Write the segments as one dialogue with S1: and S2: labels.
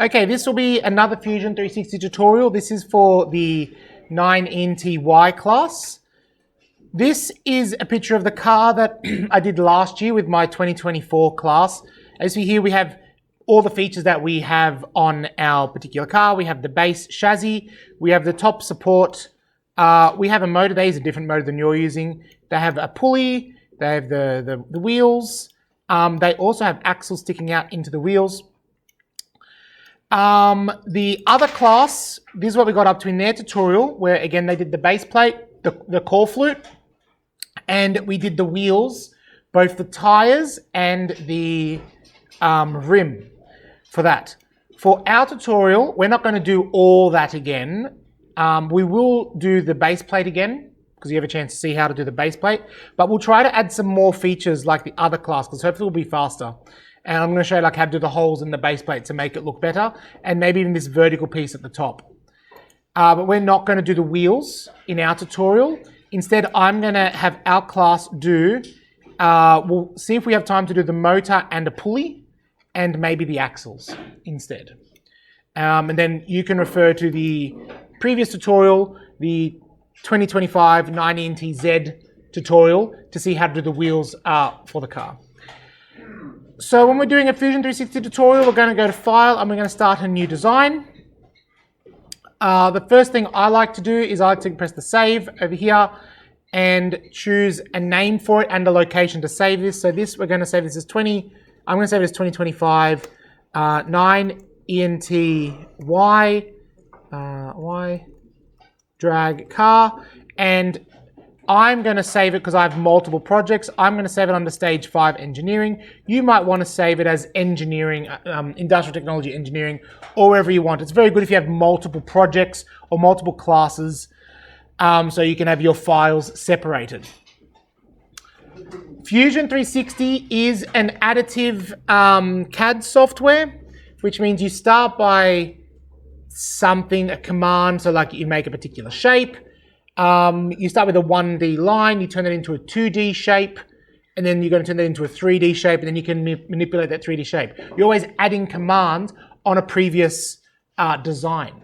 S1: Okay, this will be another Fusion 360 tutorial. This is for the 9NTY class. This is a picture of the car that I did last year with my 2024 class. As you see here, we have all the features that we have on our particular car. We have the base chassis, we have the top support, we have a motor. There is a different motor than you're using. They have a pulley, they have the wheels. They also have axles sticking out into the wheels. The other class, this is what we got up to in their tutorial, where again they did the base plate, the core flute, and we did the wheels, both the tires and the rim for that. For our tutorial, we're not going to do all that again. We will do the base plate again, because you have a chance to see how to do the base plate, but we'll try to add some more features like the other class, because hopefully it'll be faster. And I'm going to show you like how to do the holes in the base plate to make it look better, and maybe even this vertical piece at the top. But we're not going to do the wheels in our tutorial. Instead, I'm going to have our class do, we'll see if we have time to do the motor and a pulley, and maybe the axles instead. And then you can refer to the previous tutorial, the 2025 9NTZ tutorial, to see how to do the wheels for the car. So when we're doing a Fusion 360 tutorial, we're going to go to File and we're going to start a new design. The first thing I like to do is I like to press the Save over here and choose a name for it and a location to save this. So this, we're going to save this as I'm going to save it as 2025 9ENTY DragCar, and I'm going to save it because I have multiple projects. I'm going to save it under Stage 5 Engineering. You might want to save it as Engineering, Industrial Technology Engineering, or wherever you want. It's very good if you have multiple projects or multiple classes, so you can have your files separated. Fusion 360 is an additive CAD software, which means you start by something, a command, so like you make a particular shape. You start with a 1D line, you turn it into a 2D shape, and then you're going to turn that into a 3D shape, and then you can manipulate that 3D shape. You're always adding commands on a previous design.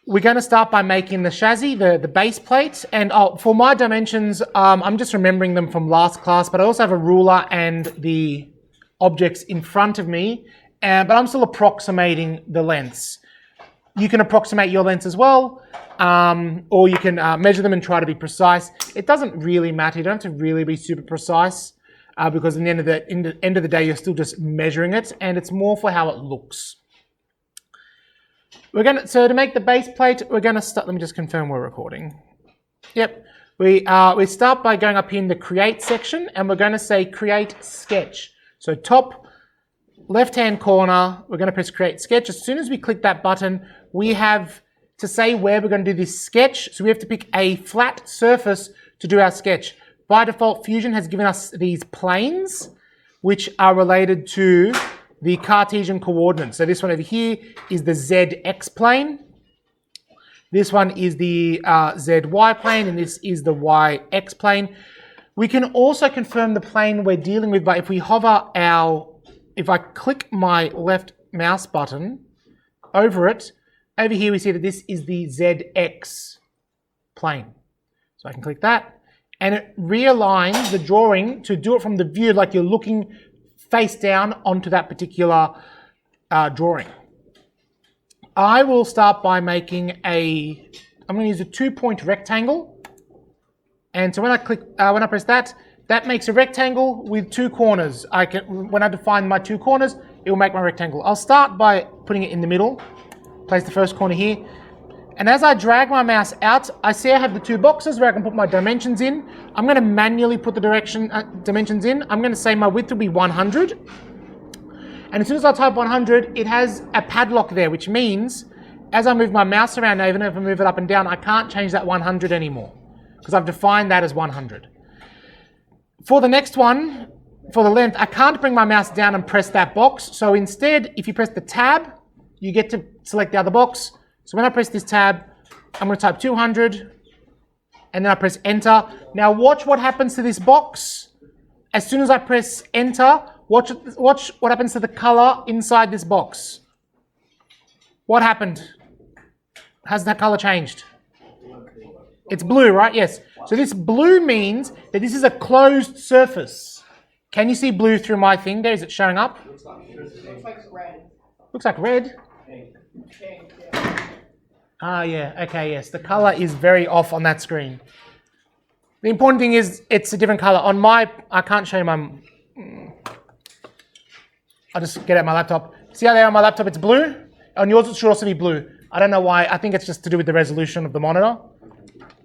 S1: We're going to start by making the chassis, the base plate, and for my dimensions, I'm just remembering them from last class, but I also have a ruler and the objects in front of me, but I'm still approximating the lengths. You can approximate your lengths as well, or you can measure them and try to be precise. It doesn't really matter. You don't have to really be super precise because in the end of the day, you're still just measuring it, and it's more for how it looks. So to make the base plate, we're going to start. Let me just confirm we're recording. Yep. We start by going up here in the Create section, and we're going to say Create Sketch. So top left-hand corner, we're going to press Create Sketch. As soon as we click that button, we have to say where we're going to do this sketch. So we have to pick a flat surface to do our sketch. By default, Fusion has given us these planes, which are related to the Cartesian coordinates. So this one over here is the ZX plane. This one is the ZY plane, and this is the YX plane. We can also confirm the plane we're dealing with by if we hover if I click my left mouse button over it, over here we see that this is the ZX plane. So I can click that, and it realigns the drawing to do it from the view like you're looking face down onto that particular drawing. I will start by making I'm going to use a 2-point rectangle, and so when I press that, that makes a rectangle with 2 corners. When I define my 2 corners, it will make my rectangle. I'll start by putting it in the middle, place the first corner here, and as I drag my mouse out, I see I have the 2 boxes where I can put my dimensions in. I'm going to manually put the dimensions in. I'm going to say my width will be 100, and as soon as I type 100, it has a padlock there, which means as I move my mouse around, even if I move it up and down, I can't change that 100 anymore because I've defined that as 100. For the next one, for the length, I can't bring my mouse down and press that box. So instead, if you press the tab, you get to select the other box. So when I press this tab, I'm going to type 200, and then I press enter. Now watch what happens to this box. As soon as I press enter, Watch what happens to the color inside this box. What happened? Has that color changed? It's blue, right? Yes. So this blue means that this is a closed surface. Can you see blue through my thing there? Is it showing up?
S2: Looks like red.
S1: Looks like red.
S2: Pink,
S1: Ah, yeah. Okay, yes. The color is very off on that screen. The important thing is it's a different color. On my, I can't show you my, I'll just get out my laptop. See how there on my laptop it's blue? On yours it should also be blue. I don't know why. I think it's just to do with the resolution of the monitor.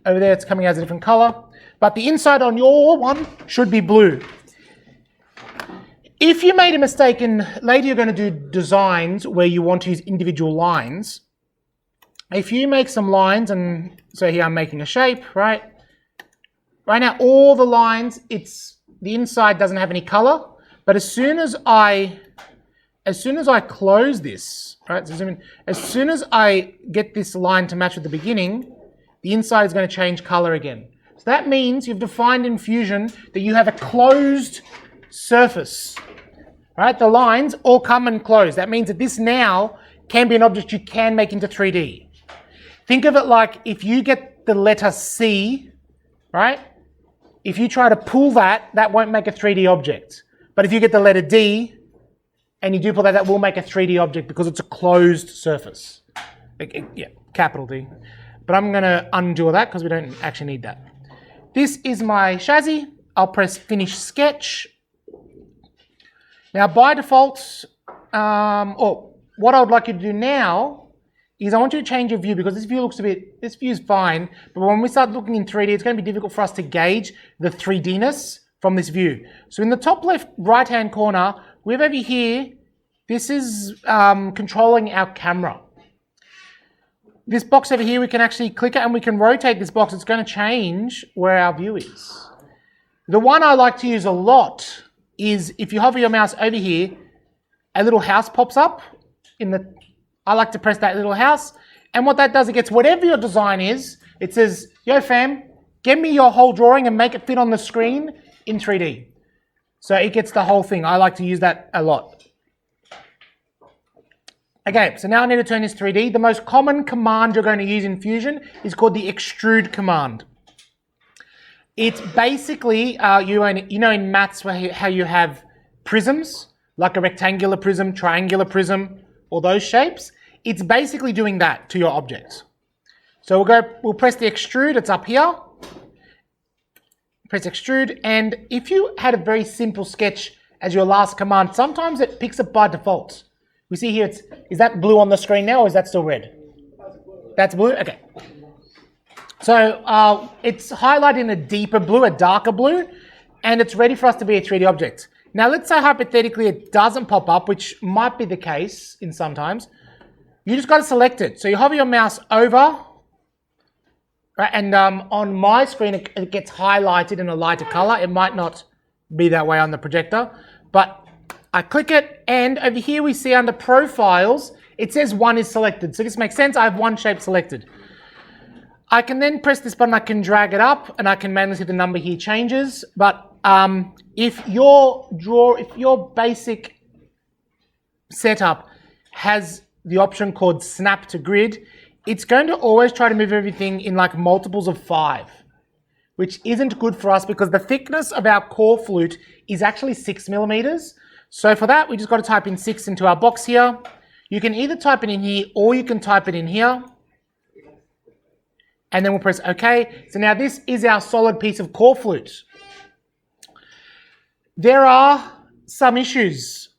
S1: Over there it's coming out as a different color. But the inside on your one should be blue. If you made a mistake and later you're going to do designs where you want to use individual lines, if you make some lines, and so here I'm making a shape, right? Right now all the lines, the inside doesn't have any color, but as soon as I close this, right? So zoom in, as soon as I get this line to match with the beginning, the inside is going to change color again. So that means you've defined in Fusion that you have a closed surface. Right? The lines all come and close. That means that this now can be an object you can make into 3D. Think of it like if you get the letter C, right? If you try to pull that, that won't make a 3D object. But if you get the letter D and you do pull that, that will make a 3D object because it's a closed surface. Yeah, capital D. But I'm going to undo all that because we don't actually need that. This is my chassis. I'll press Finish Sketch. Now, by default, what I would like you to do now is I want you to change your view because this view looks this view is fine, but when we start looking in 3D, it's going to be difficult for us to gauge the 3D-ness from this view. So in the top left right-hand corner, we have over here, this is controlling our camera. This box over here, we can actually click it and we can rotate this box. It's going to change where our view is. The one I like to use a lot is if you hover your mouse over here, a little house pops up. I like to press that little house. And what that does, it gets whatever your design is. It says, yo fam, get me your whole drawing and make it fit on the screen in 3D. So it gets the whole thing. I like to use that a lot. Okay, so now I need to turn this 3D. The most common command you're going to use in Fusion is called the extrude command. It's basically, you know in maths how you have prisms, like a rectangular prism, triangular prism, all those shapes. It's basically doing that to your objects. So we'll press the extrude, it's up here. Press extrude, and if you had a very simple sketch as your last command, sometimes it picks up by default. We see here, is that blue on the screen now, or is that still red? That's blue, okay. So it's highlighted in a deeper blue, a darker blue, and it's ready for us to be a 3D object. Now let's say hypothetically it doesn't pop up, which might be the case in sometimes. You just got to select it. So you hover your mouse over, right, and on my screen it gets highlighted in a lighter color. It might not be that way on the projector, but I click it, and over here we see under profiles, it says one is selected. So this makes sense, I have one shape selected. I can then press this button, I can drag it up, and I can manually see the number here changes. But if your basic setup has the option called snap to grid, it's going to always try to move everything in like multiples of 5, which isn't good for us because the thickness of our core flute is actually 6 millimeters. So for that, we just got to type in 6 into our box here. You can either type it in here or you can type it in here. And then we'll press OK. So now this is our solid piece of core flute. There are some issues.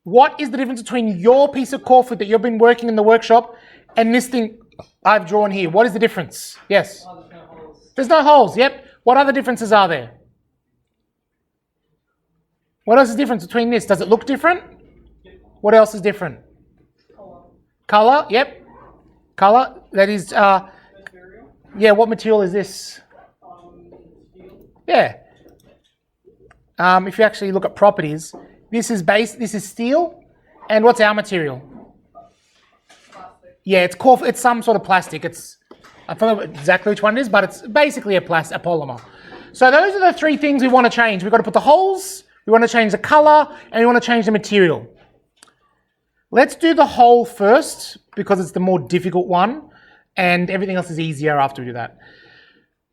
S1: What is the difference between your piece of core flute that you've been working in the workshop and this thing I've drawn here? What is the difference? Yes?
S2: Oh, there's no holes.
S1: There's no holes, yep. What other differences are there? What else is different between this? Does it look different? What else is different? Color, yep. Color, that is, yeah, what material is this? Yeah. If you actually look at properties, this is steel, and what's our material? Plastic. Yeah, it's some sort of plastic. I forgot exactly which one it is, but it's basically a polymer. So those are the 3 things we want to change. We've got to put the holes, we want to change the color, and we want to change the material. Let's do the hole first because it's the more difficult one, and everything else is easier after we do that.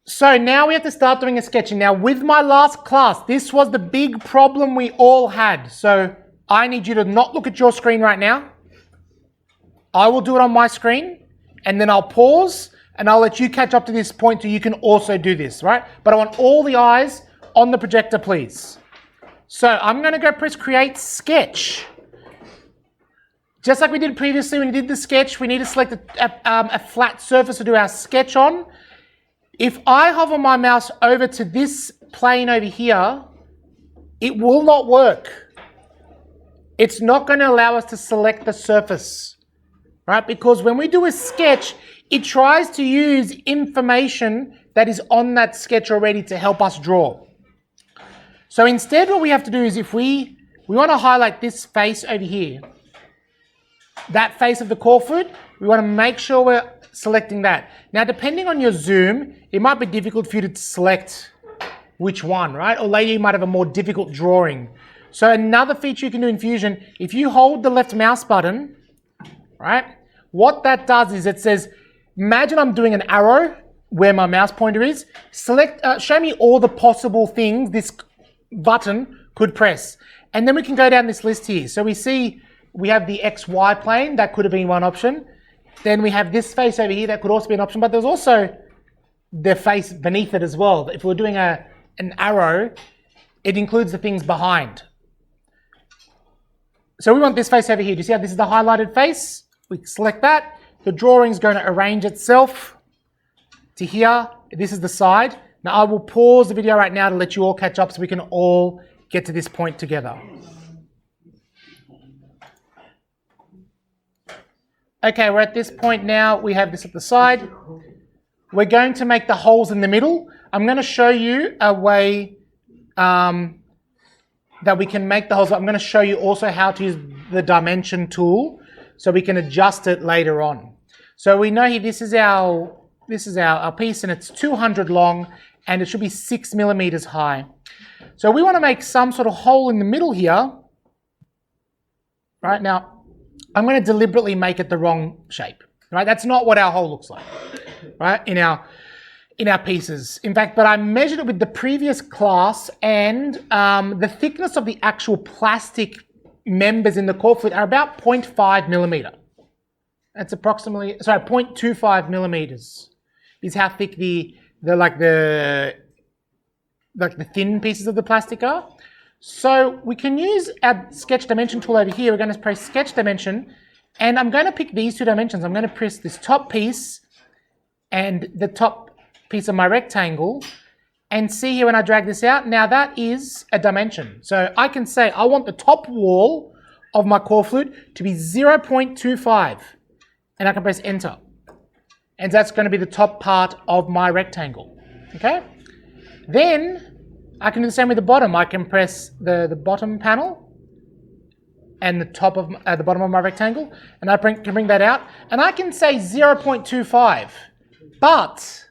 S1: So now we have to start doing a sketching. Now with my last class, this was the big problem we all had. So I need you to not look at your screen right now. I will do it on my screen, and then I'll pause, and I'll let you catch up to this point so you can also do this, right? But I want all the eyes on the projector, please. So I'm going to go press Create Sketch. Just like we did previously when we did the sketch, we need to select a flat surface to do our sketch on. If I hover my mouse over to this plane over here, it will not work. It's not going to allow us to select the surface, right? Because when we do a sketch, it tries to use information that is on that sketch already to help us draw. So instead what we have to do is if we want to highlight this face over here, that face of the core foot, we want to make sure we're selecting that. Now depending on your zoom, it might be difficult for you to select which one, right? Or later you might have a more difficult drawing. So another feature you can do in Fusion, if you hold the left mouse button, right, what that does is it says, imagine I'm doing an arrow where my mouse pointer is, show me all the possible things this button could press. And then we can go down this list here. So we see we have the XY plane, that could have been one option. Then we have this face over here, that could also be an option, but there's also the face beneath it as well. If we're doing an arrow, it includes the things behind. So we want this face over here. Do you see how this is the highlighted face? We select that. The drawing is going to arrange itself to here. This is the side. Now I will pause the video right now to let you all catch up so we can all get to this point together. Okay, we're at this point now. We have this at the side. We're going to make the holes in the middle. I'm going to show you a way that we can make the holes. I'm going to show you also how to use the dimension tool so we can adjust it later on. So we know here this is our piece, and it's 200 long, and it should be 6 millimeters high. So we want to make some sort of hole in the middle here. Right now, I'm going to deliberately make it the wrong shape. Right, that's not what our hole looks like. Right, in our pieces. In fact, but I measured it with the previous class, and the thickness of the actual plastic members in the core foot are about 0.5 millimeter. That's approximately, sorry, 0.25 millimeters is how thick the thin pieces of the plastic are. So we can use our sketch dimension tool over here. We're going to press sketch dimension, and I'm going to pick these two dimensions. I'm going to press this top piece and the top piece of my rectangle, and see here when I drag this out, now that is a dimension. So I can say I want the top wall of my core flute to be 0.25, and I can press enter. And that's going to be the top part of my rectangle. Okay? Then I can do the same with the bottom. I can press the bottom panel and the top of the bottom of my rectangle, and I can bring that out, and I can say 0.25. But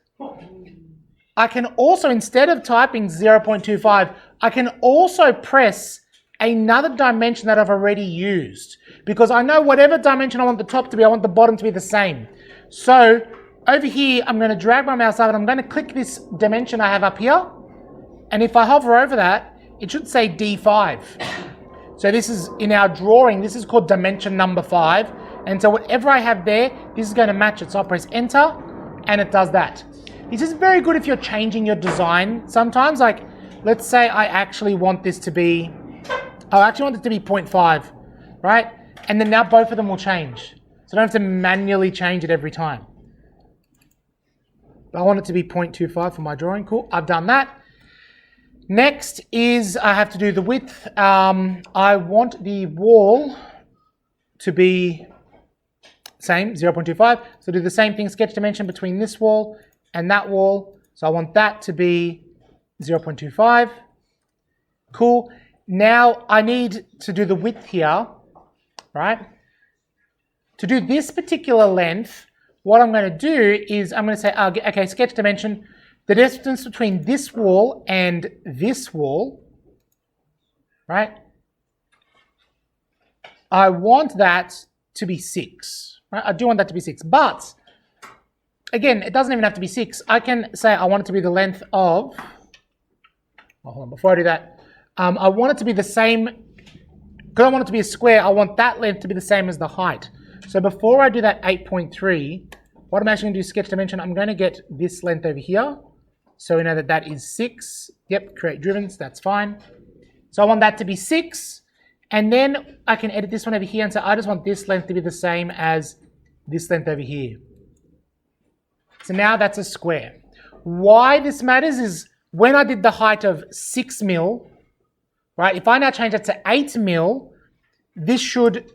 S1: I can also, instead of typing 0.25, I can also press another dimension that I've already used, because I know whatever dimension I want the top to be, I want the bottom to be the same. So over here, I'm going to drag my mouse up, and I'm going to click this dimension I have up here. And if I hover over that, it should say D5. So this is, in our drawing, this is called dimension number 5. And so whatever I have there, this is going to match it. So I'll press enter, and it does that. This is very good if you're changing your design sometimes. Like, let's say I actually want this to be, I actually want it to be 0.5, right? And then now both of them will change. So I don't have to manually change it every time. But I want it to be 0.25 for my drawing. Cool, I've done that. Next is I have to do the width. I want the wall to be same, 0.25. So do the same thing, sketch dimension between this wall and that wall. So I want that to be 0.25. Cool. Now I need to do the width here, right? To do this particular length, what I'm going to do is I'm going to say, okay, sketch dimension, the distance between this wall and this wall right? I want that to be 6, right? I do want that to be 6, but again, it doesn't even have to be 6. I can say I want it to be the length of, oh, hold on, before I do that, I want it to be the same, because I want it to be a square, I want that length to be the same as the height. So before I do that 8.3, what I'm actually going to do is sketch dimension. I'm going to get this length over here. So we know that that is 6. Yep, create drivens, that's fine. So I want that to be 6. And then I can edit this one over here and say I just want this length to be the same as this length over here. So now that's a square. Why this matters is when I did the height of 6 mil, right? If I now change it to 8 mil, this should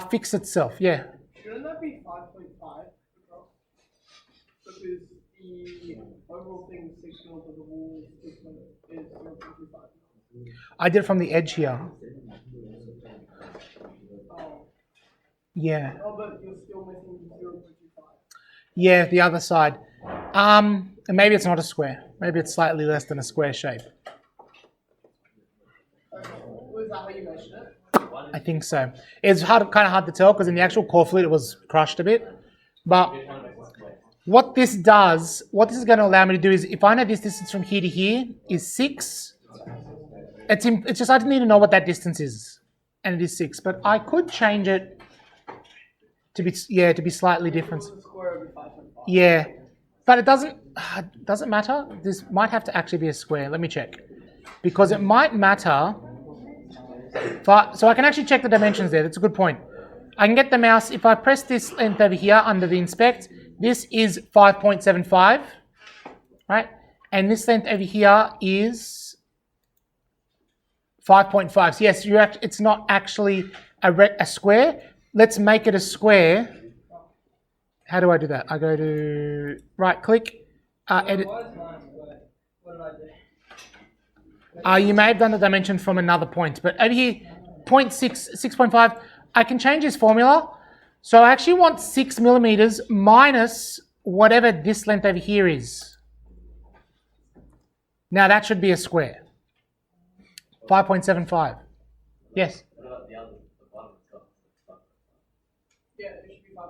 S1: fix itself. Yeah.
S2: Shouldn't that be 5.5? Because the overall thing is 6 mil to the wall is 0.25.
S1: I did it from the edge here.
S2: Oh.
S1: Yeah.
S2: Oh, but you're still missing 0.25.
S1: Yeah, the other side. And maybe it's not a square. Maybe it's slightly less than a square shape.
S2: Was that how you measured it?
S1: I think so. It's kind of hard to tell because in the actual core fluid it was crushed a bit. But what this is going to allow me to do is if I know this distance from here to here is 6, it's just I need to know what that distance is. And it is 6. But I could change it to be slightly different. Yeah. But it doesn't matter. This might have to actually be a square. Let me check. Because it might matter. So I can actually check the dimensions there. That's a good point. I can get the mouse. If I press this length over here under the inspect, this is 5.75, right? And this length over here is 5.5. So yes, it's not actually a square. Let's make it a square. How do I do that? I go to right click, edit. You may have done the dimension from another point, but over here, 6.5, I can change this formula. So I actually want 6 millimeters minus whatever this length over here is. Now that should be a square. 5.75. Yes?
S2: Yeah, it should be 5.5.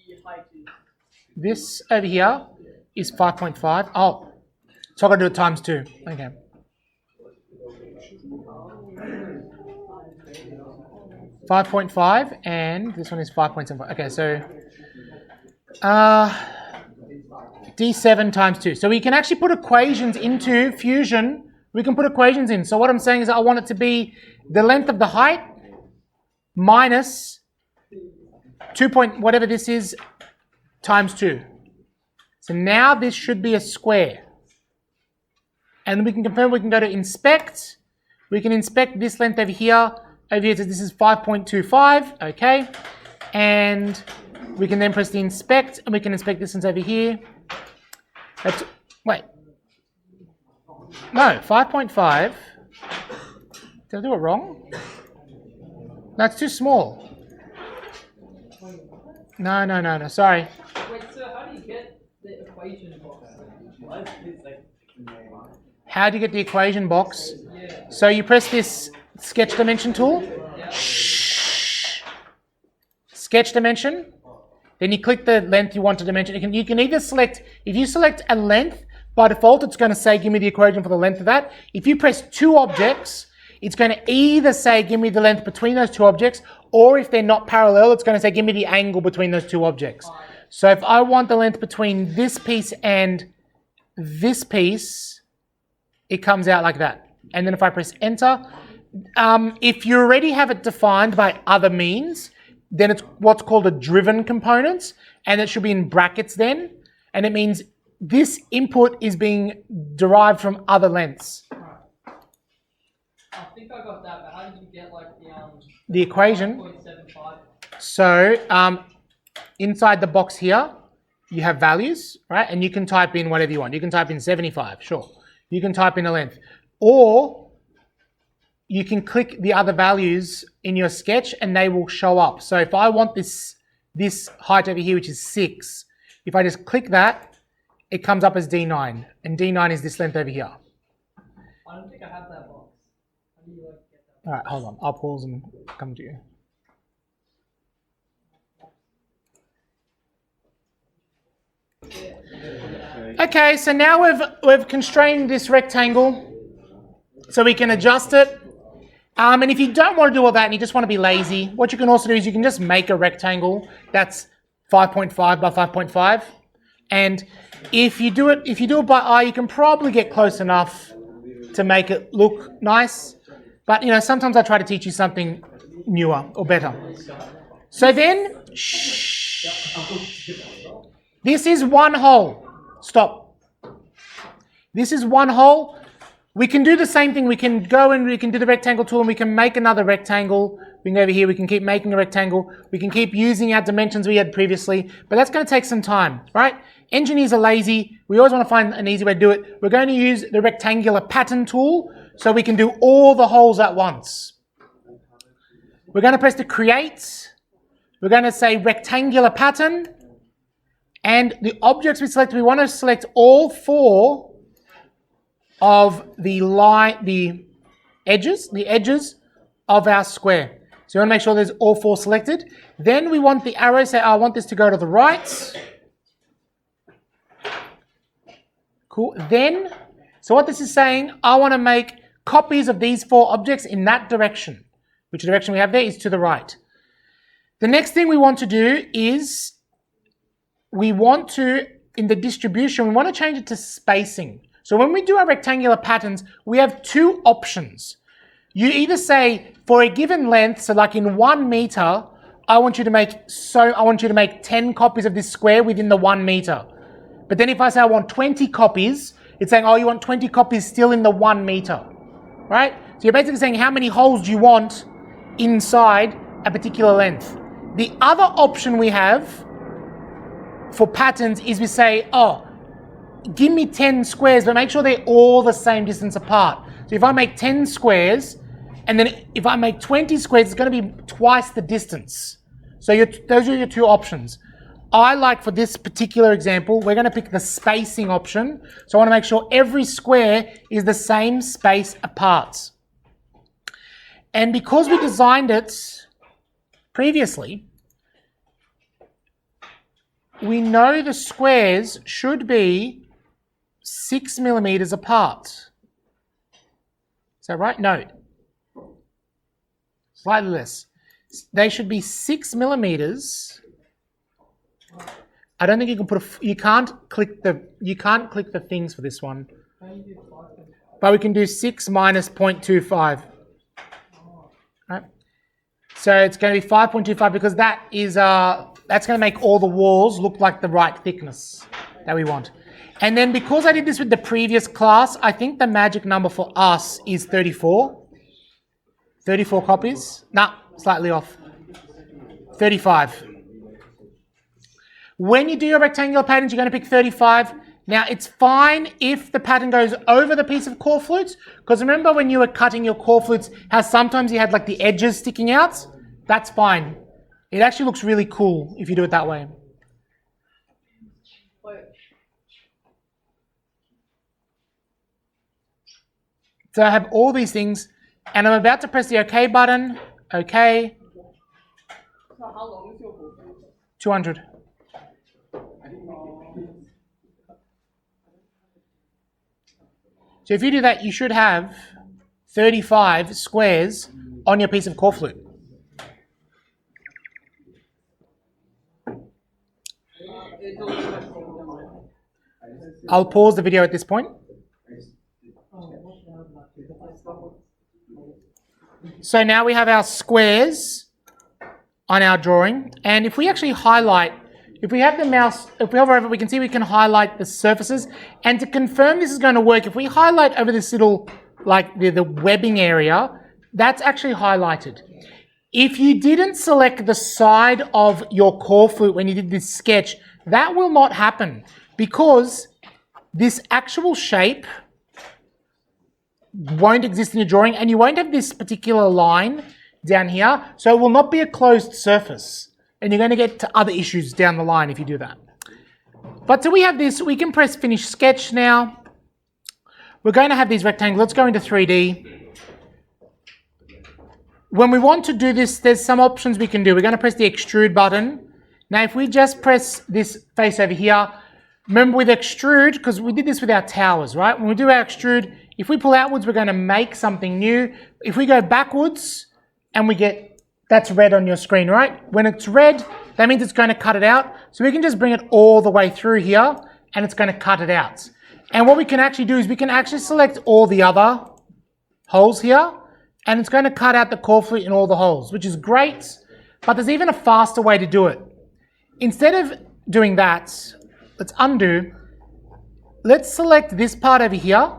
S2: The height is...
S1: This over here is 5.5. Oh. So I've got to do it times 2. Okay. 5.5 and this one is 5.75. Okay, so D7 times 2. So we can actually put equations into Fusion. We can put equations in. So what I'm saying is I want it to be the length of the height minus 2 whatever this is times 2. So now this should be a square. And we can confirm, we can go to inspect. We can inspect this length over here. Over here, this is 5.25, okay. And we can then press the inspect, and we can inspect this one's over here. Wait. No, 5.5. Did I do it wrong? No, it's too small. No, sorry.
S2: Wait, so how do you get the equation box?
S1: How do you get the equation box? So you press this sketch dimension tool. Shh. Sketch dimension. Then you click the length you want to dimension. You can either select, if you select a length, by default it's going to say give me the equation for the length of that. If you press 2 objects, it's going to either say give me the length between those 2 objects, or if they're not parallel, it's going to say give me the angle between those 2 objects. So if I want the length between this piece and this piece, it comes out like that. And then if I press enter, if you already have it defined by other means, then it's what's called a driven component, and it should be in brackets then. And it means this input is being derived from other lengths.
S2: I think I got that, but how did you get like
S1: the equation?
S2: 5.75?
S1: So inside the box here, you have values, right? And you can type in whatever you want. You can type in 75, sure. You can type in a length. Or you can click the other values in your sketch and they will show up. So if I want this height over here, which is 6, if I just click that, it comes up as D9. And D9 is this length over here.
S2: I don't think I have that box. How do you like get that?
S1: All right, hold on. I'll pause and come to you. Okay, so now we've constrained this rectangle so we can adjust it. And if you don't want to do all that and you just want to be lazy, what you can also do is you can just make a rectangle that's 5.5 by 5.5. And if you do it by eye, you can probably get close enough to make it look nice. But you know, sometimes I try to teach you something newer or better. So then, this is one hole. Stop. This is one hole. We can do the same thing. We can go and we can do the rectangle tool and we can make another rectangle. We can go over here, we can keep making a rectangle. We can keep using our dimensions we had previously, but that's going to take some time, right? Engineers are lazy. We always want to find an easy way to do it. We're going to use the rectangular pattern tool so we can do all the holes at once. We're going to press the create. We're going to say rectangular pattern. And the objects we select, we want to select all 4 of the edges of our square. So you want to make sure there's all 4 selected. Then we want the arrow, say, I want this to go to the right. Cool. Then, so what this is saying, I want to make copies of these 4 objects in that direction. Which direction we have there is to the right. The next thing we want to do is we want to, in the distribution, we want to change it to spacing. So when we do our rectangular patterns, we have 2 options. You either say, for a given length, so like in 1 meter, I want you to make 10 copies of this square within the 1 meter. But then if I say I want 20 copies, it's saying, oh, you want 20 copies still in the 1 meter, right? So you're basically saying how many holes do you want inside a particular length. The other option we have for patterns is we say, oh, give me 10 squares, but make sure they're all the same distance apart. So if I make 10 squares, and then if I make 20 squares, it's going to be twice the distance. So those are your 2 options. I like, for this particular example, we're going to pick the spacing option. So I want to make sure every square is the same space apart. And because we designed it previously, we know the squares should be 6 millimeters apart. Is that right? No. Slightly less. They should be 6 millimeters. I don't think you can you can't click the things for this one. But we can do 6 minus 0.25. Right? So it's going to be 5.25 because that is that's going to make all the walls look like the right thickness that we want. And then because I did this with the previous class, I think the magic number for us is 34. 34 copies. Nah, slightly off. 35. When you do your rectangular patterns, you're going to pick 35. Now, it's fine if the pattern goes over the piece of core flutes, because remember when you were cutting your core flutes, how sometimes you had like the edges sticking out? That's fine. It actually looks really cool if you do it that way. So I have all these things, and I'm about to press the OK button. OK.
S2: So how long is your core flute?
S1: 200. So if you do that, you should have 35 squares on your piece of core flute. I'll pause the video at this point. So now we have our squares on our drawing, and if we actually highlight, if we have the mouse, if we hover over, we can see we can highlight the surfaces. And to confirm this is going to work, if we highlight over this little, like the webbing area, that's actually highlighted. If you didn't select the side of your core flute when you did this sketch, that will not happen because this actual shape won't exist in your drawing and you won't have this particular line down here, so it will not be a closed surface. And you're going to get to other issues down the line if you do that. But so we have this, we can press finish sketch now. we're going to have these rectangles. Let's go into 3D. When we want to do this, there's some options we can do. We're going to press the extrude button. Now, if we just press this face over here, remember with extrude, because we did this with our towers, right? When we do our extrude, if we pull outwards, we're going to make something new. If we go backwards and we get, that's red on your screen, right? When it's red, that means it's going to cut it out. So we can just bring it all the way through here and it's going to cut it out. And what we can actually do is we can actually select all the other holes here and it's going to cut out the core flute in all the holes, which is great, but there's even a faster way to do it. Instead of doing that, let's undo. Let's select this part over here,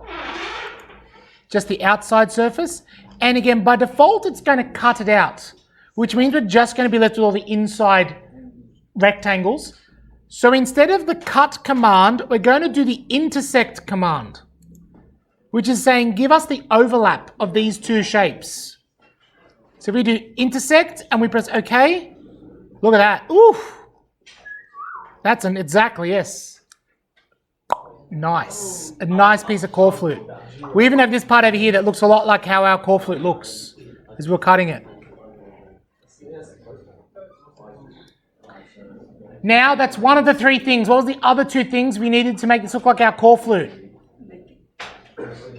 S1: just the outside surface. And again, by default, it's going to cut it out, which means we're just going to be left with all the inside rectangles. So instead of the cut command, we're going to do the intersect command, which is saying give us the overlap of these two shapes. So we do intersect and we press OK. Look at that. Oof. That's an exactly, yes. Nice. A nice piece of core flute. We even have this part over here that looks a lot like how our core flute looks as we're cutting it. Now, that's one of the three things. What was the other two things we needed to make this look like our core flute?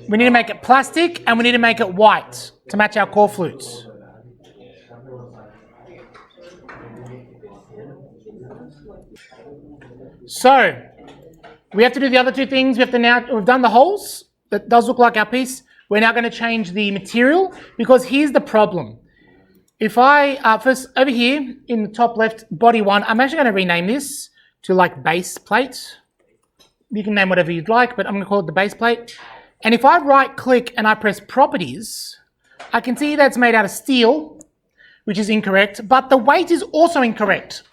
S1: We need to make it plastic and we need to make it white to match our core flutes. So, we have to do the other two things. We have to now, we've done the holes. That does look like our piece. We're now going to change the material because here's the problem. If I, first over here in the top left, body one, I'm actually going to rename this to like base plate. You can name whatever you'd like, but I'm going to call it the base plate. And if I right click and I press properties, I can see that's made out of steel, which is incorrect, but the weight is also incorrect.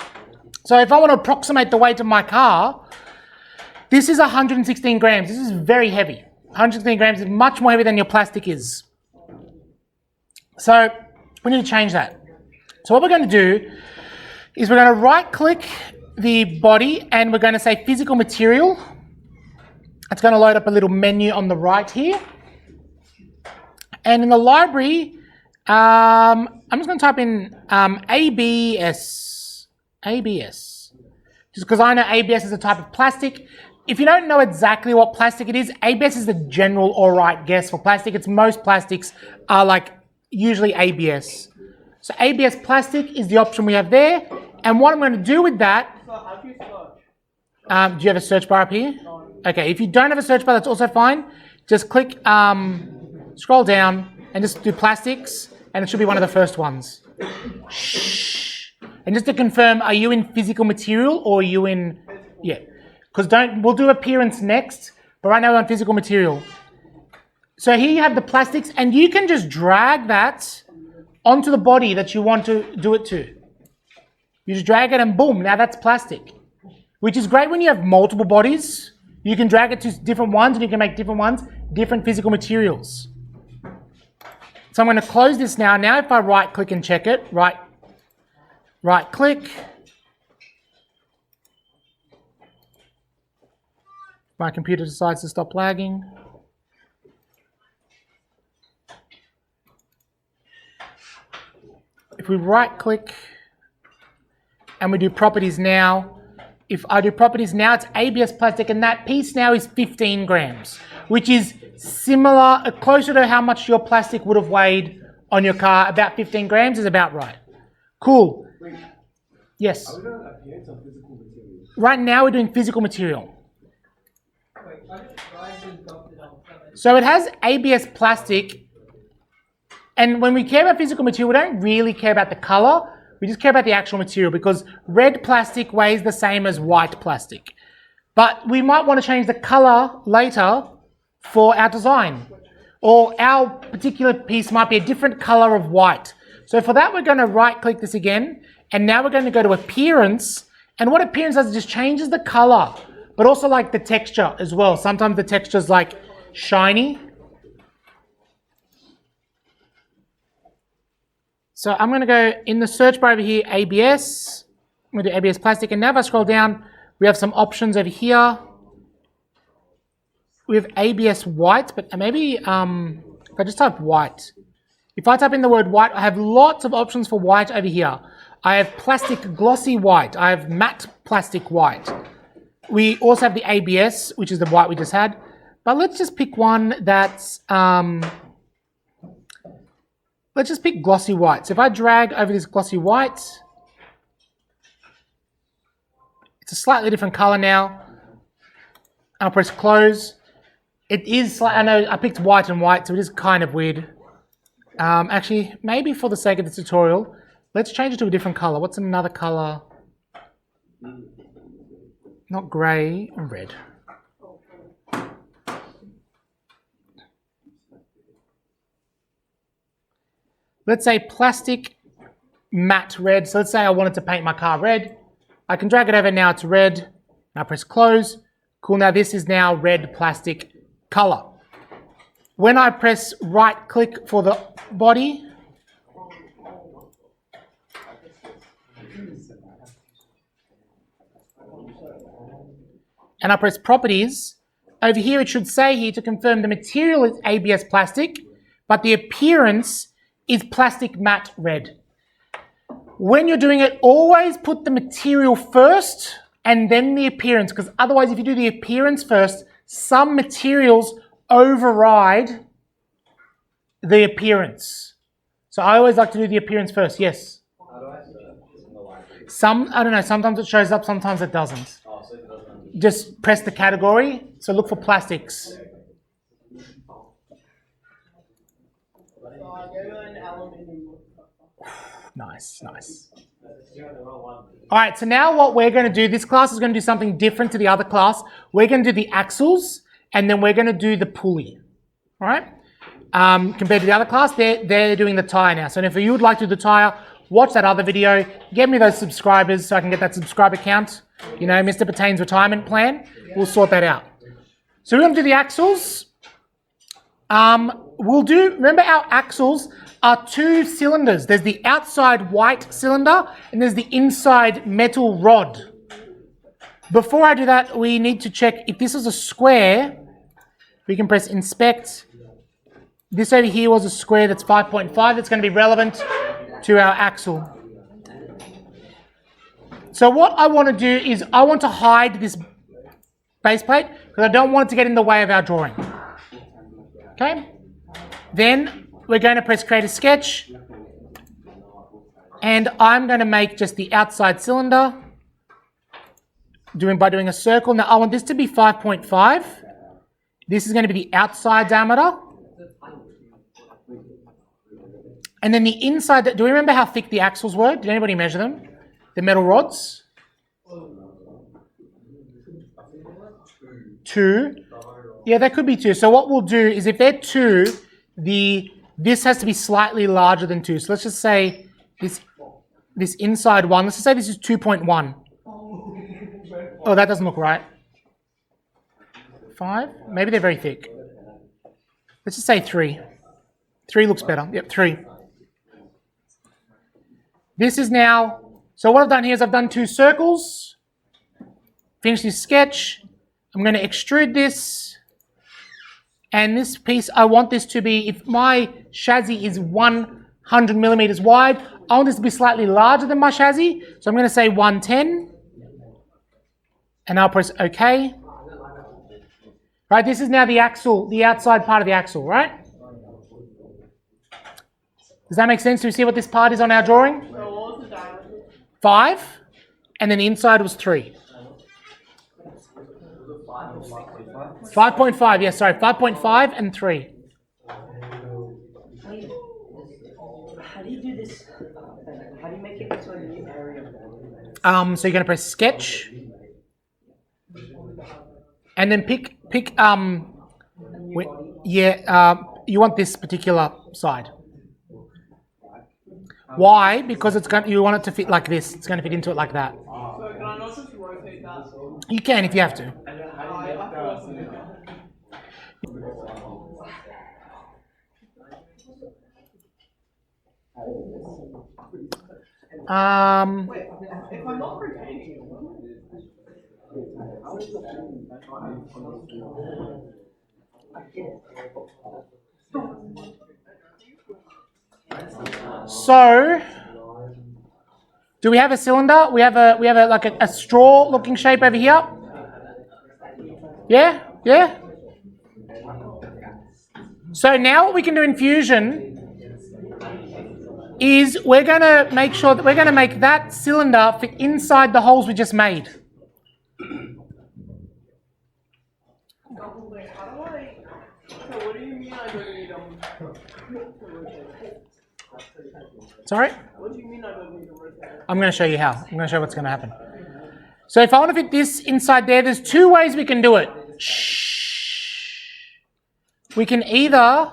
S1: So if I want to approximate the weight of my car, this is 116 grams. This is very heavy. 116 grams is much more heavy than your plastic is. So we need to change that. So what we're going to do is we're going to right click the body and we're going to say physical material. It's going to load up a little menu on the right here. And in the library, I'm just going to type in ABS. ABS. Just because I know ABS is a type of plastic. If you don't know exactly what plastic it is, ABS is the general alright guess for plastic. It's most plastics are like usually ABS. So ABS plastic is the option we have there. And what I'm going to do with that...
S2: So how do you search?
S1: Do you have a search bar up here?
S2: No.
S1: Okay, if you don't have a search bar, that's also fine. Just click, scroll down and just do plastics and it should be one of the first ones. Shh. And just to confirm, are you in physical material or are you in... Yeah. Because we'll do appearance next, but right now we're on physical material. So here you have the plastics and you can just drag that onto the body that you want to do it to. You just drag it and boom, now that's plastic. Which is great when you have multiple bodies. You can drag it to different ones and you can make different ones, different physical materials. So I'm going to close this now. Now if I right click and check it, right click. My computer decides to stop lagging. If we right click and we do properties now, if I do properties now, it's ABS plastic and that piece now is 15 grams, which is similar, closer to how much your plastic would have weighed on your car. About 15 grams is about right. Cool.
S3: Wait,
S1: yes.
S3: are we doing appearance or physical material?
S1: Right now we're doing physical material. So it has ABS plastic, and when we care about physical material, we don't really care about the color, we just care about the actual material because red plastic weighs the same as white plastic. But we might want to change the color later for our design, or our particular piece might be a different color of white. So for that, we're going to right click this again, and now we're going to go to appearance, and what appearance does, it just changes the color, but also like the texture as well. Sometimes the texture is like shiny. So I'm going to go in the search bar over here, ABS. I'm going to do ABS plastic. And now if I scroll down, we have some options over here. we have ABS white, but maybe if I just type white. If I type in the word white, I have lots of options for white over here. I have plastic glossy white. I have matte plastic white. We also have the ABS, which is the white we just had. But let's just pick one that's, let's just pick glossy white. So if I drag over this glossy white, it's a slightly different color now. I'll press close. It is, I know I picked white and white, so it is kind of weird. Actually, maybe for the sake of the tutorial, let's change it to a different color. What's another color? Not gray, red. Let's say plastic matte red. So let's say I wanted to paint my car red. I can drag it over now to red. Now press close. Cool, now this is now red plastic color. When I press right click for the body, and I press properties, over here it should say here to confirm the material is ABS plastic, but the appearance is plastic matte red. When you're doing it, always put the material first and then the appearance, because otherwise if you do the appearance first, some materials override the appearance. So I always like to do the appearance first, yes?
S3: How do I search in the library?
S1: I don't know, sometimes it shows up, sometimes it doesn't.
S3: Oh, so it doesn't.
S1: Just press the category, so look for plastics. Nice, nice. All right, so now what we're going to do, this class is going to do something different to the other class. We're going to do the axles, and then we're going to do the pulley. All right? Compared to the other class, they're doing the tire now. So if you would like to do the tire, watch that other video. Get me those subscribers so I can get that subscriber count. You know, Mr. Patane's retirement plan. We'll sort that out. So we're going to do the axles. Remember our axles are two cylinders. There's the outside white cylinder and there's the inside metal rod. Before I do that, we need to check if this is a square. We can press inspect. This over here was a square that's 5.5. That's going to be relevant to our axle. So what I want to do is I want to hide this base plate because I don't want it to get in the way of our drawing. Okay? Then we're going to press create a sketch. And I'm going to make just the outside cylinder by doing a circle. Now I want this to be 5.5. This is going to be the outside diameter. And then the inside, do we remember how thick the axles were? Did anybody measure them? The metal rods? 2. Yeah, that could be 2. So what we'll do is if they're 2, this has to be slightly larger than 2. So let's just say this inside one, let's just say this is 2.1. Oh, that doesn't look right. 5? Maybe they're very thick. Let's just say 3. 3 looks better. Yep, 3. This is now, so what I've done here is I've done 2 circles. Finish this sketch. I'm going to extrude this. And this piece, I want this to be, if my chassis is 100 millimeters wide, I want this to be slightly larger than my chassis. So I'm going to say 110. And I'll press OK. Right, this is now the axle, the outside part of the axle, right? Does that make sense? Do you see what this part is on our drawing? 5, and then the inside was 3. 5.5, yes, sorry, 5.5 and 3.
S4: How do you do this? How do you make it into a new area?
S1: So you're going to press sketch, and then pick you want this particular side. Why? Because you want it to fit like this. It's going to fit into it like that.
S2: So can I not just rotate that?
S1: You can if you have to.
S2: Wait, if I'm not rotating
S1: So, do we have a cylinder? We have a like a straw-looking shape over here. Yeah, yeah. So now what we can do in Fusion is we're going to make sure that we're going to make that cylinder fit inside the holes we just made.
S2: So what do you mean I don't need
S1: Sorry?
S2: What do you mean I don't need a rotator?
S1: I'm going to show you how. I'm going to show you what's going to happen. So if I want to fit this inside there's two ways we can do it. We can either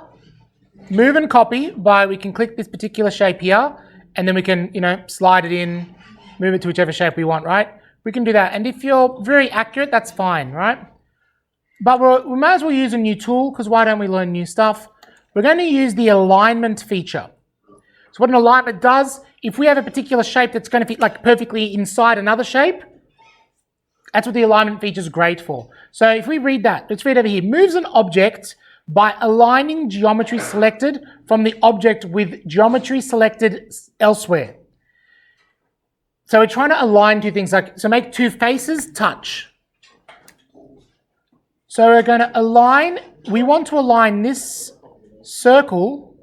S1: move and copy we can click this particular shape here, and then we can, slide it in, move it to whichever shape we want, right? We can do that. And if you're very accurate, that's fine, right? But we might as well use a new tool, because why don't we learn new stuff? We're going to use the alignment feature. So what an alignment does, if we have a particular shape that's going to fit like perfectly inside another shape, that's what the alignment feature is great for. So if we read that, let's read over here. Moves an object by aligning geometry selected from the object with geometry selected elsewhere. So we're trying to align two things, so make two faces touch. So we're going to align, we want to align this circle.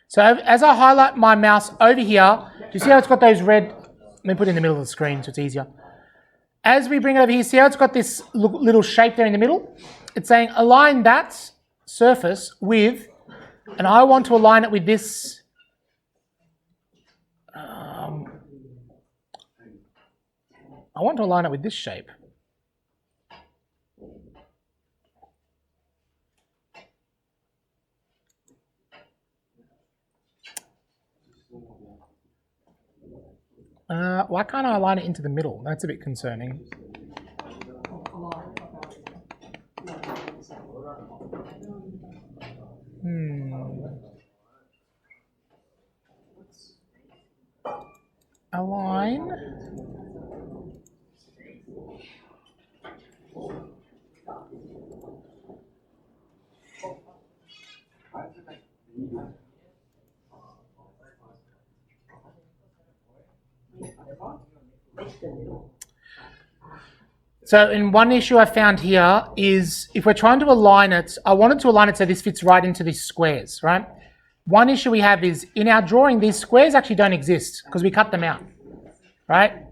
S1: So as I highlight my mouse over here, do you see how it's got those red, let me put it in the middle of the screen so it's easier. As we bring it over here, see how it's got this little shape there in the middle? It's saying align that surface with, and I want to align it with this, I want to align it with this shape. Why can't I align it into the middle? That's a bit concerning. Align. So in one issue I found here is if we're trying to align it, I wanted to align it so this fits right into these squares, right? One issue we have is in our drawing, these squares actually don't exist because we cut them out, right?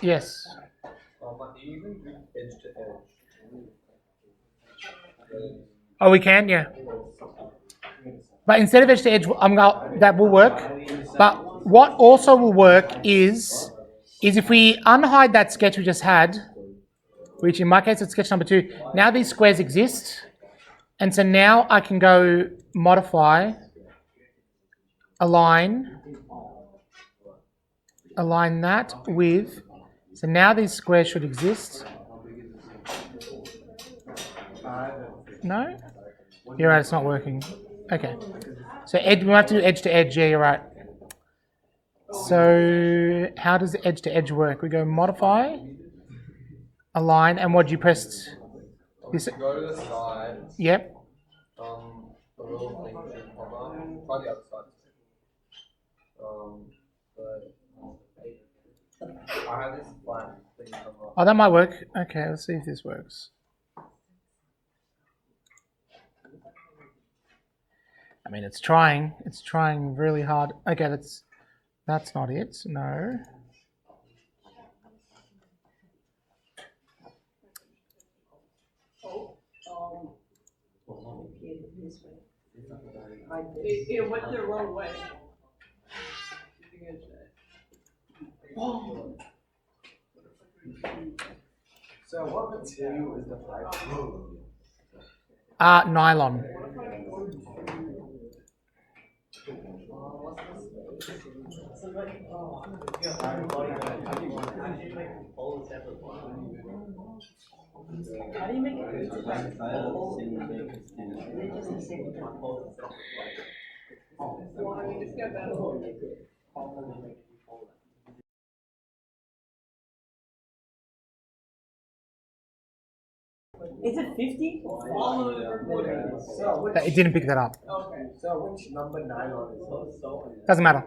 S1: Yes.
S3: But do you even do edge to edge?
S1: Oh, we can, yeah. But instead of edge to edge, that will work. But what also will work is if we unhide that sketch we just had, which in my case it's sketch number 2, now these squares exist. And so now I can go modify, align that with, so now these squares should exist. No? You're right, it's not working. Okay. So we have to do edge to edge, yeah, you're right. So how does the edge to edge work? We go modify, align, and what you pressed? This.
S3: Go to the side.
S1: Yep.
S3: The little thing should come up. Try the other side. I have this flat thing come up.
S1: Oh, that might work. Okay, let's see if this works. I mean, it's trying really hard. Okay, that's not it. No.
S2: It went the wrong way.
S3: So what material is the pipe?
S1: Nylon.
S4: How do you make it? Is it 50?
S2: All of the recording.
S3: So
S1: It didn't pick that up.
S2: Okay.
S3: so which number nylon is it?
S1: Doesn't matter.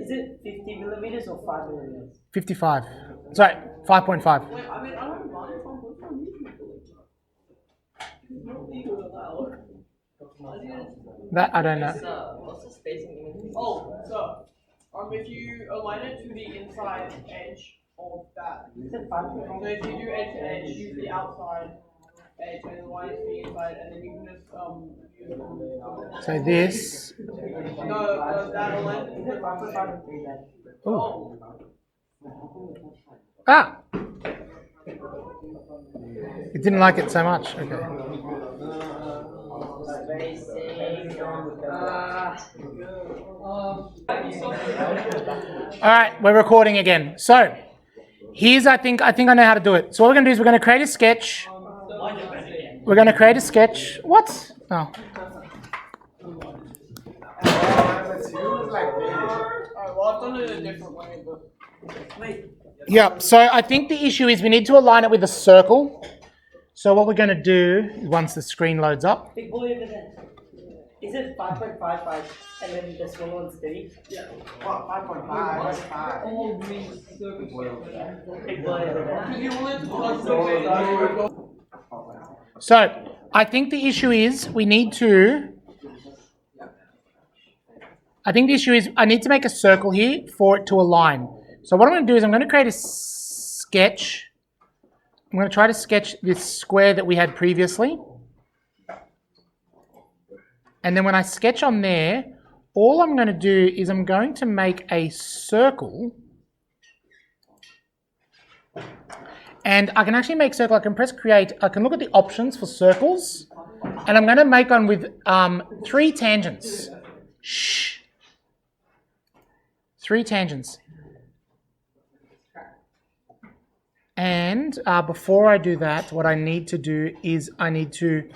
S4: Is it 50 millimeters or 5 millimeters?
S1: 55. Sorry, 5.5.
S2: Wait, I mean, I don't mind if I'm looking on YouTube. It's not legal allowed.
S1: That I don't know.
S3: What's the spacing?
S2: Oh, so, if you align it to the inside edge of that,
S4: Is it 5
S2: so if you do edge to edge, use the outside edge and align it to the inside, and then you can just use
S1: So this.
S2: that align.
S4: Is it 5.5 and 3 then?
S1: Oh. Ah. It didn't like it so much. Okay. All right, we're recording again. So here's I think I know how to do it. So what we're gonna do is we're gonna create a sketch. We're gonna create a sketch. What? Oh.
S2: Alright, well, I've done it a different way, but.
S4: Wait.
S1: Yep. So I think the issue is we need to align it with a circle. So what we're gonna do once the screen loads up.
S4: Big boy over there. Is it 5.55 and then the small one's 3?
S2: Yeah.
S3: 5.5.
S2: All green circles.
S4: Big boy over there.
S2: Because you wanted to plug the way.
S1: So I think the issue is we need to. I think the issue is I need to make a circle here for it to align. So what I'm going to do is I'm going to create a sketch. I'm going to try to sketch this square that we had previously. And then when I sketch on there, all I'm going to do is I'm going to make a circle. And I can actually make circle. I can press create. I can look at the options for circles. And I'm going to make one with 3 tangents. Shh. 3 tangents. And before I do that, what I need to do is I need to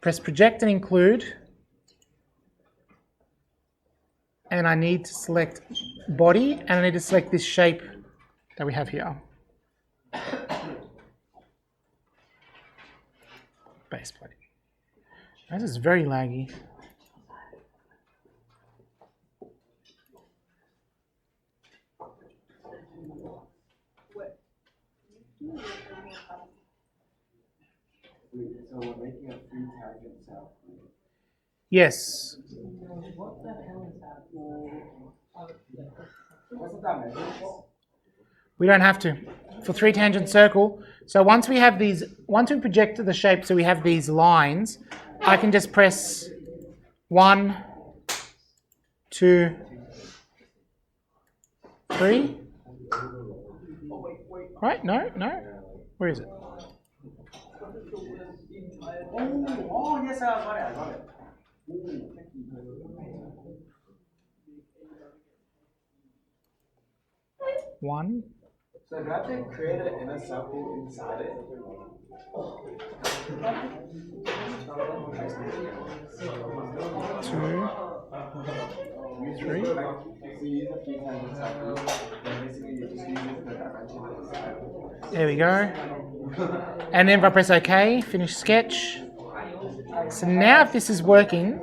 S1: press project and include. And I need to select body, and I need to select this shape that we have here. Base plate. This is very laggy.
S3: So we're making a 3 tangent cell.
S1: Yes.
S3: What's that measure?
S1: We don't have to. For 3 tangent circle. So once we have these, once we project the shape, so we have these lines, I can just press 1, 2, 3. Right? No? Where is it?
S3: Oh, yes, I got it.
S1: One.
S3: So do I have to create an inner circle inside it?
S1: 2, 3.
S3: So you use a 3 tangent circle, and basically you just use the dimension inside.
S1: There we go. And then if I press OK, finish sketch. So now if this is working,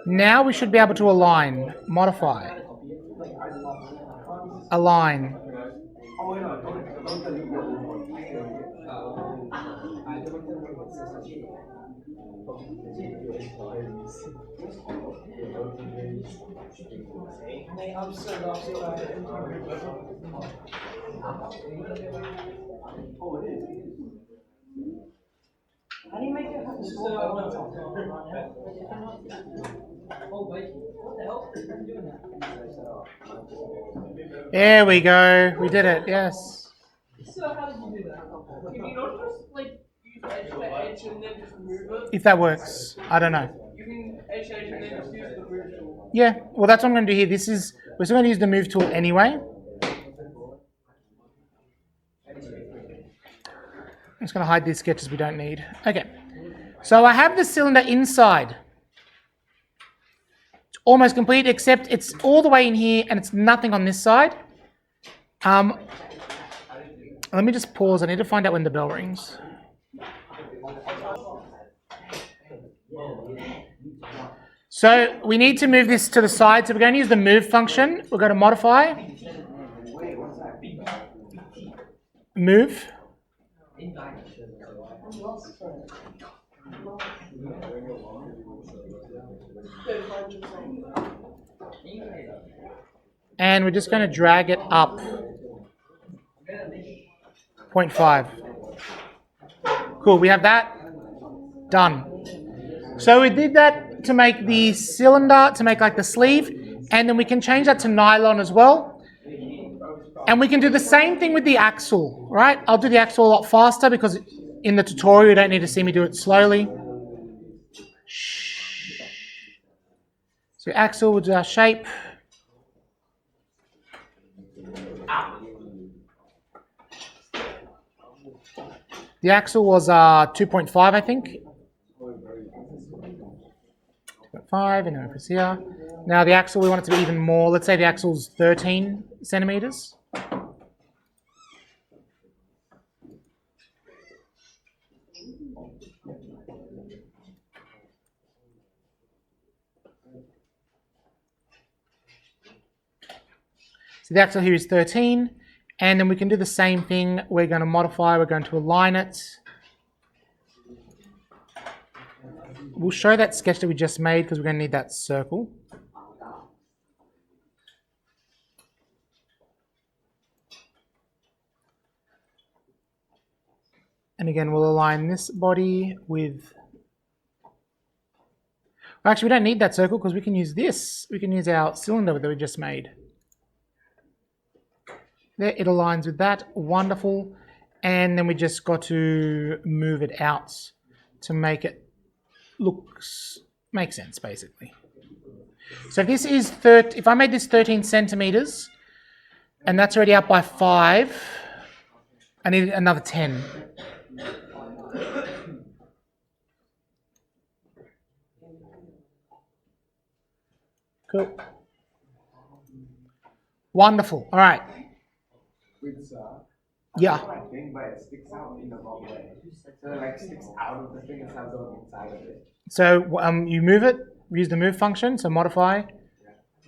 S1: now we should be able to align, modify, align.
S4: How do you make it happen?
S1: There we go. We did it. Yes.
S2: So how did you do that? Can you not just like use edge to edge and then just move it?
S1: If that works, I don't know.
S2: You can edge to edge and then just use the move tool.
S1: Yeah. Well, that's what I'm going to do here. We're still going to use the move tool anyway. I'm just going to hide these sketches we don't need. Okay. So I have the cylinder inside. almost complete, except it's all the way in here and it's nothing on this side. Let me just pause. I need to find out when the bell rings. So we need to move this to the side. So we're going to use the move function. We're going to modify. Move. And we're just going to drag it up 0.5. Cool, we have that done. So we did that to make the cylinder, to make like the sleeve, and then we can change that to nylon as well. And we can do the same thing with the axle, right? I'll do the axle a lot faster because in the tutorial you don't need to see me do it slowly. So axle, we'll do our shape. The axle was 2.5, I think. 2.5, and then we press here. Now the axle, we want it to be even more. Let's say the axle's 13 centimeters. So the axle here is 13. And then we can do the same thing. We're going to modify, we're going to align it. We'll show that sketch that we just made because we're going to need that circle. And again, we'll align this body with... Well, actually, we don't need that circle because we can use this. We can use our cylinder that we just made. There, it aligns with that. Wonderful. And then we just got to move it out to make it make sense, basically. So if this is if I made this 13 centimeters, and that's already out by 5, I need another 10. Cool. Wonderful. All right. Yeah.
S3: Thing, but it sticks out in the wrong way. So it like sticks out of the thing instead of going inside of it.
S1: So you move it, use the move function, so modify,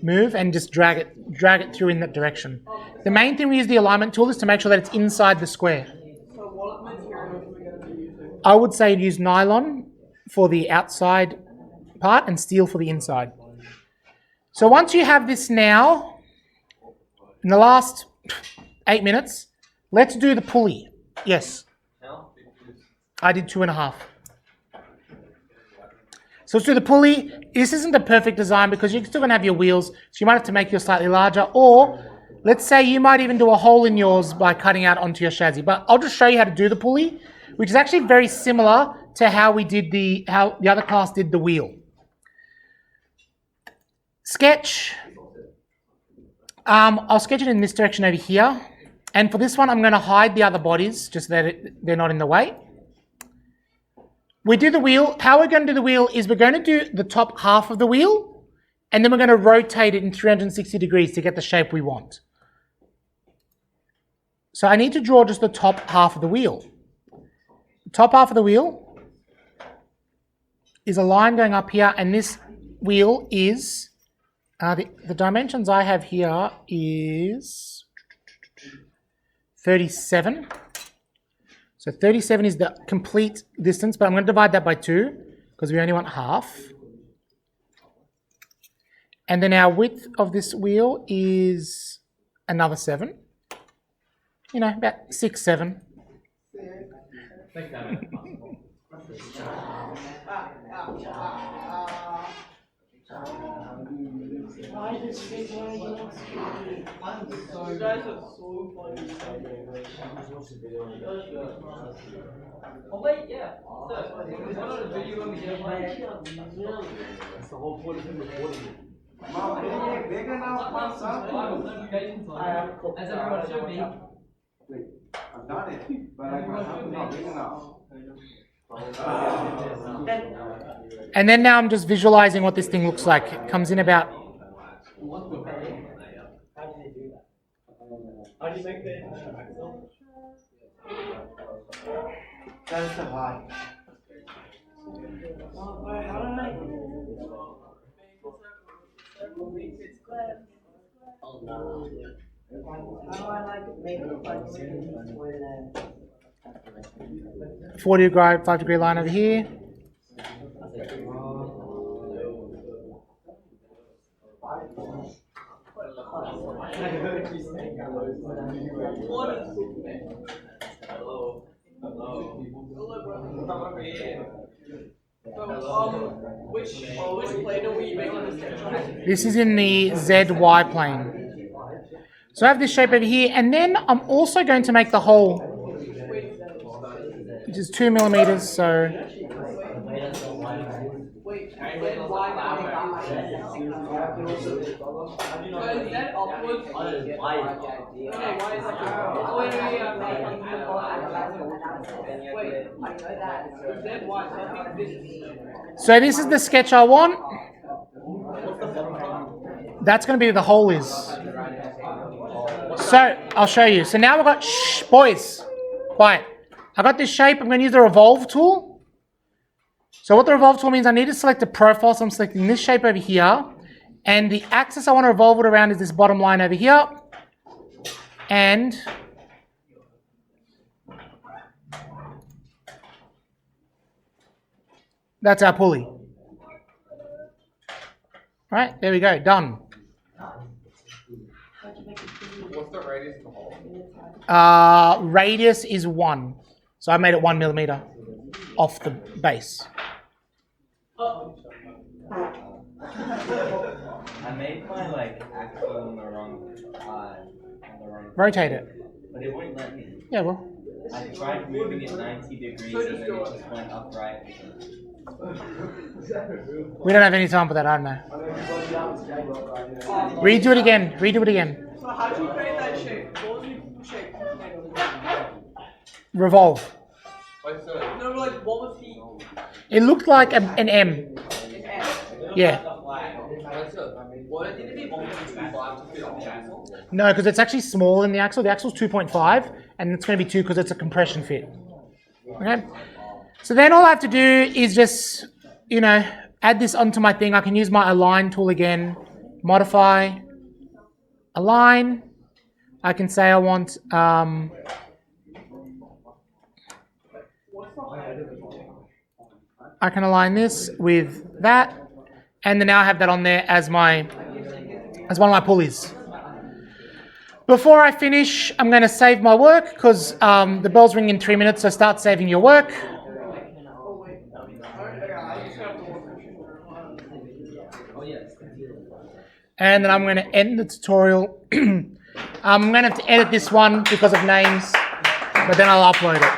S1: move, and just drag it through in that direction. The main thing we use the alignment tool is to make sure that it's inside the square.
S2: So what material are we going to be using?
S1: I would say use nylon for the outside part and steel for the inside. So once you have this now, in the last 8 minutes, let's do the pulley. Yes. I did 2.5. So let's do the pulley. This isn't the perfect design because you're still going to have your wheels, so you might have to make yours slightly larger, or let's say you might even do a hole in yours by cutting out onto your chassis. But I'll just show you how to do the pulley, which is actually very similar to how the other class did the wheel. Sketch. I'll sketch it in this direction over here. And for this one, I'm going to hide the other bodies just so that they're not in the way. We do the wheel. How we're going to do the wheel is we're going to do the top half of the wheel, and then we're going to rotate it in 360 degrees to get the shape we want. So I need to draw just the top half of the wheel. The top half of the wheel is a line going up here, and this wheel is, the dimensions I have here is 37. So 37 is the complete distance, but I'm going to divide that by 2 because we only want half. And then our width of this wheel is another 7. You know, about 6, 7.
S4: Why does this one
S2: You guys are so funny.
S5: Oh wait, yeah. So, there's one other video when we did one.
S3: That's the whole point of him recording it. Mom, they're bigger now. What's up?
S5: As everyone should be.
S3: Wait, I've done it, but like my house is not big enough.
S1: And then now I'm just visualizing what this thing looks like. It comes in about...
S4: How do they do that?
S2: How do you make the Axel?
S3: That's the high.
S2: How do I?
S4: How do I like make it like when
S1: 40-degree, 5-degree line over here.
S2: Which plane are we making this sketch on?
S1: This is in the ZY plane. So I have this shape over here, and then I'm also going to make the hole, which is 2 millimeters, so...
S2: Wait, then why is that upwards? Okay, why is that? Oh, wait, I know that. Then why? So I think this.
S1: So this is the sketch I want. That's going to be where the hole is. So I'll show you. So now we've got, shh, boys, quiet. I got this shape. I'm going to use the revolve tool. So what the revolve tool means, I need to select a profile. So I'm selecting this shape over here. And the axis I want to revolve it around is this bottom line over here. And that's our pulley. Right, there we go, done.
S3: What's the radius of the hole?
S1: Radius is 1. So I made it 1 millimeter off the base.
S6: I made my axle on the wrong
S1: Rotate it.
S6: but it wouldn't let me.
S1: Yeah, well.
S6: I tried moving it 90 degrees and then it just went upright.
S1: We don't have any time for that, I don't know. Redo it again, redo it again.
S2: So how did you create that shape? What was the shape?
S1: Revolve.
S2: No, like what was the
S1: It looked like an M.
S2: an M?
S1: Yeah.
S5: What did it be 1.25 to fit on the axle?
S1: No, because it's actually smaller than the axle. The axle's 2.5, and it's going to be 2 because it's a compression fit. Okay. So then all I have to do is just, add this onto my thing. I can use my align tool again. Modify. Align. I can say I want... I can align this with that, and then now I have that on there as one of my pulleys. Before I finish, I'm going to save my work because the bell's ringing in 3 minutes, so start saving your work. And then I'm going to end the tutorial. I'm going to have to edit this one because of names, but then I'll upload it.